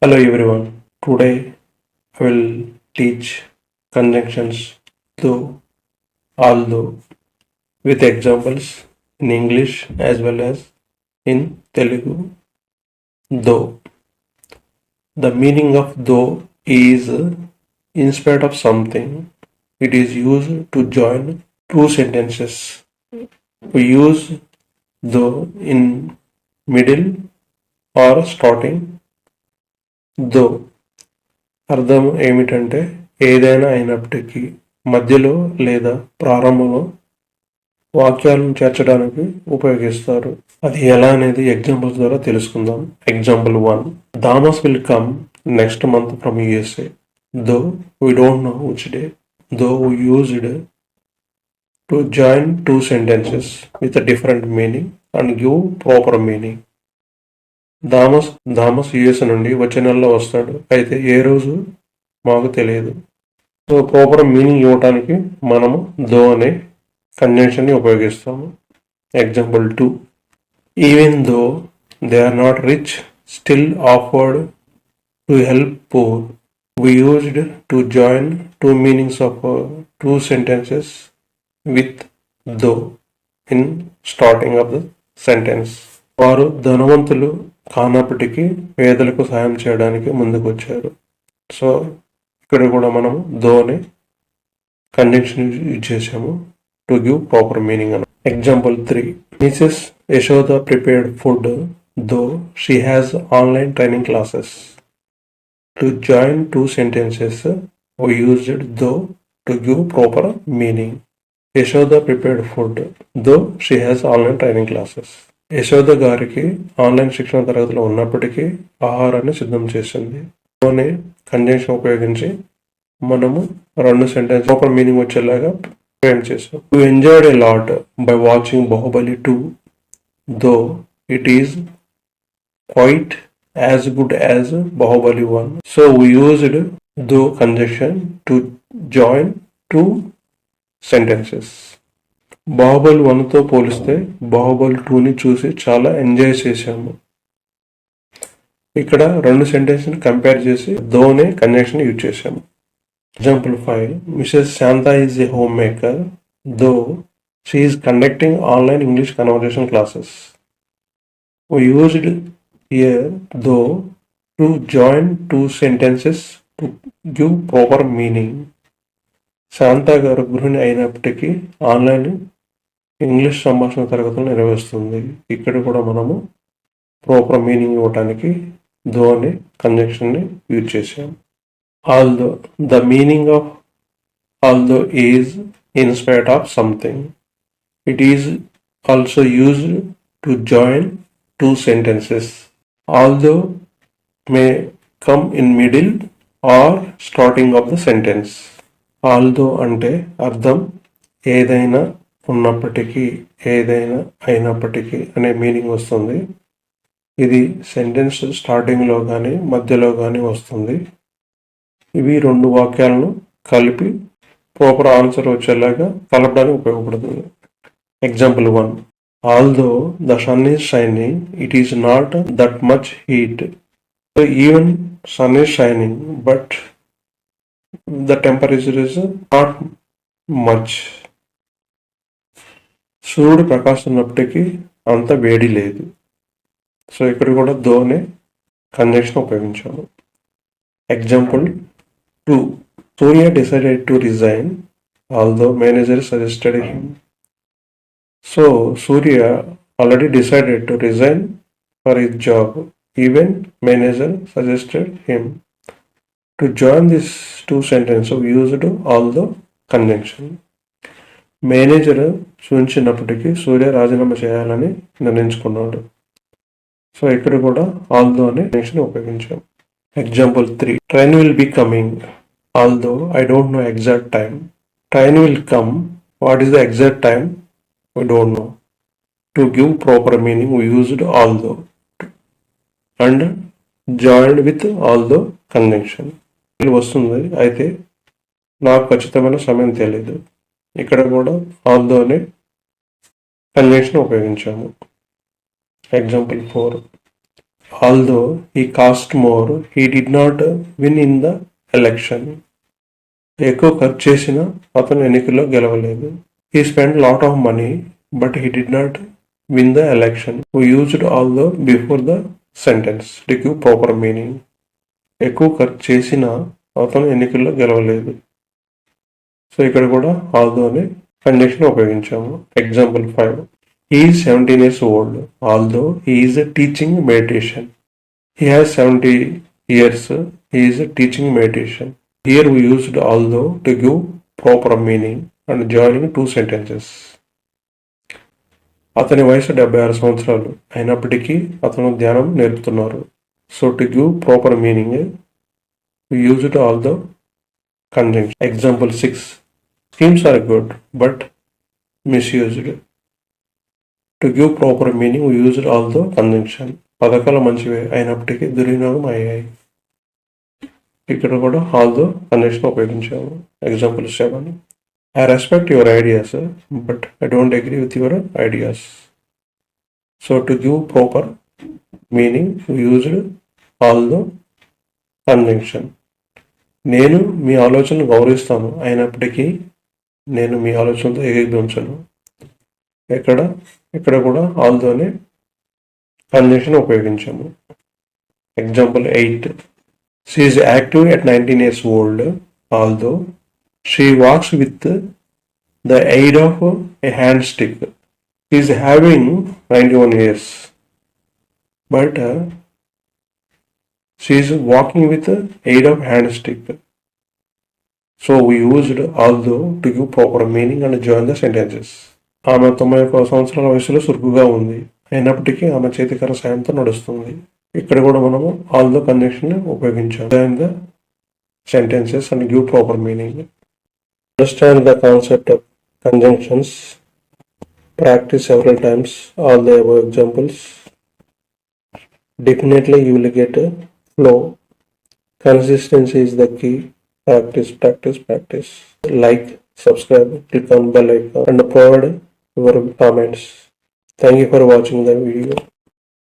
Hello everyone. Today I will teach conjunctions though, although with examples in English as well as in Telugu. Though. The meaning of though is in spite of something. It is used to join two sentences. We use though in middle or starting. Though అర్థం ఏమిటంటే ఏదైనా అయినప్పటికీ మధ్యలో లేదా ప్రారంభంలో వాక్యాలను చేర్చడానికి ఉపయోగిస్తారు. అది ఎలా అనేది ఎగ్జాంపుల్స్ ద్వారా తెలుసుకుందాం. Example 1. Thomas will come next month from USA though we don't know which day though we used to join two sentences with different meaning and give proper meaning. Thomas US నుండి వచ్చే నెలలో వస్తాడు, అయితే ఏ రోజు మాకు తెలియదు. సో ప్రాపర్ మీనింగ్ ఇవ్వటానికి మనము దో అనే కంజంక్షన్ని ఉపయోగిస్తాము. Example 2. Even though they are not rich still afford to help poor. We used to join two meanings of two sentences with though in starting of the sentence. వారు ధనవంతులు కానప్పటికీ పేదలకు సాయం చేయడానికి ముందుకు వచ్చారు. సో ఇక్కడ కూడా మనము దో అనే కంజంక్షన్ యూజ్ చేసాము టు గివ్ ప్రాపర్ మీనింగ్ అని. Example 3. Mrs Yashoda prepared food though she has online training classes. To join two sentences we used though to give proper meaning. Yashoda prepared food though she has online training classes. Yashoda గారికి online శిక్షణ తరగతిలో ఉన్నప్పటికీ ఆహారాన్ని సిద్ధం చేసింది. అనే conjunction ఉపయోగించి మనము రెండు సెంటెన్స్ ప్రాపర్ మీనింగ్ వచ్చేలాగా ఫ్రేమ్ చేసాం. You enjoyed a lot by watching Baahubali 2 though it is quite as good as Baahubali 1. So we used though conjunction to join two sentences. Baahubali 1తో పోలిస్తే బాహుబలి 2ని చూసి చాలా ఎంజాయ్ చేశాము. ఇక్కడ రెండు సెంటెన్స్ని కంపేర్ చేసి ధోనే కంజంక్షన్ యూజ్ చేశాము. Example 5. Mrs Shanta is a home maker though she is conducting online English conversation classes. We used here though to join two sentences to give proper meaning. Shanta గారు గృహిణి అయినప్పటికీ ఆన్లైన్ ఇంగ్లీష్ సంభాషణ తరగతులు నిర్వహిస్తుంది. ఇక్కడ కూడా మనము ప్రాపర్ మీనింగ్ ఇవ్వటానికి దో అనే కంజంక్షన్ని యూజ్ చేసాం. Although the meaning of although is in spite of something. It is also used to join two sentences. Although may come in middle are starting of the sentence. Although అంటే అర్థం ఏదైనా ఉన్నప్పటికీ ఏదైనా అయినప్పటికీ అనే మీనింగ్ వస్తుంది. ఇది సెంటెన్స్ స్టార్టింగ్లో కానీ మధ్యలో కానీ వస్తుంది. ఇవి రెండు వాక్యాలను కలిపి ప్రాపర్ ఆన్సర్ వచ్చేలాగా కలపడానికి ఉపయోగపడుతుంది. Example 1. Although the sun is shining it is not that much heat. Even sun is shining but the temperature is not much. సూర్యుడు ప్రకాశిస్తున్నప్పటికీ అంత వేడి లేదు. సో ఇక్కడ కూడా ధోనే కంజంక్షన్ ఉపయోగించాము. Example 2. Surya decided to resign although manager suggested him. So Surya already decided to resign for his job even manager suggested him. To join this two sentence used although conjunction. Manager సూచించినప్పటికీ Surya రాజీనామా చేయాలని నిర్ణయించుకున్నాడు. So ఇక్కడ కూడా although అనే conjunction ఉపయోగించాం. Example 3. Train will be coming although I don't know exact time. Train will come what is the exact time we don't know. To give proper meaning we used although and joined with although conjunction. ఇది వస్తుంది, అయితే నాకు ఖచ్చితమైన సమయం తెలియదు. ఇక్కడ కూడా although అనే కంజంక్షన్ ఉపయోగించాము. Example 4. Although he cost more, he did not win in the election. ఎక్కువ ఖర్చు చేసిన అతను ఎన్నికల్లో గెలవలేదు. He spent lot of money, but he did not win the election. We used although before the sentence to give proper meaning. ఎక్కువ ఖర్చు చేసిన అతను ఎన్నికల్లో గెలవలేదు. సో ఇక్కడ కూడా although అనే కంజంక్షన్ ఉపయోగించాము. Example 5. He is 17 years old, although he is teaching meditation. He has 70 years, he is teaching meditation. Here we used although to give proper meaning and joining two sentences. అతని వయసు 76 సంవత్సరాలు అయినప్పటికీ అతను ధ్యానం నేర్పుతున్నారు. So to give proper meaning we used although conjunction. Example 6. Schemes are good but misused. To give proper meaning we used although conjunction. పథకాలు మంచివే అయినప్పటికీ దుర్వినియోగం అయ్యాయి. ఇక్కడ కూడా although కంజంక్షన్ ఉపయోగించాము. Example 7. I respect your ideas but I don't agree with your ideas. So to give proper meaning we used although conjunction. నేను మీ ఆలోచనను గౌరవిస్తాను అయినప్పటికీ నేను మీ ఆలోచనతో ఏకీభవించను. ఇక్కడ కూడా although అనే కంజంక్షన్ ఉపయోగించాము. Example 8. She is active at 19 years old, although she walks with the aid of a hand stick. She is having 91 years, but she is walking with the aid of hand stick. So we used although to give proper meaning and join the sentences. ఆమె 91 సంవత్సరాల వయసులో చురుకుగా ఉంది అయినప్పటికీ ఆమె చేతికర సాయంతో నడుస్తుంది. ఇక్కడ కూడా మనము although కంజంక్షన్ ఉపయోగించాము. Join the sentences and give proper meaning. Understand the concept of conjunctions. Practice several times all the above examples. Definitely you will get a flow. Consistency is the key. Practice, practice, practice. Like, subscribe, click on bell icon and provide your comments. Thank you for watching the video.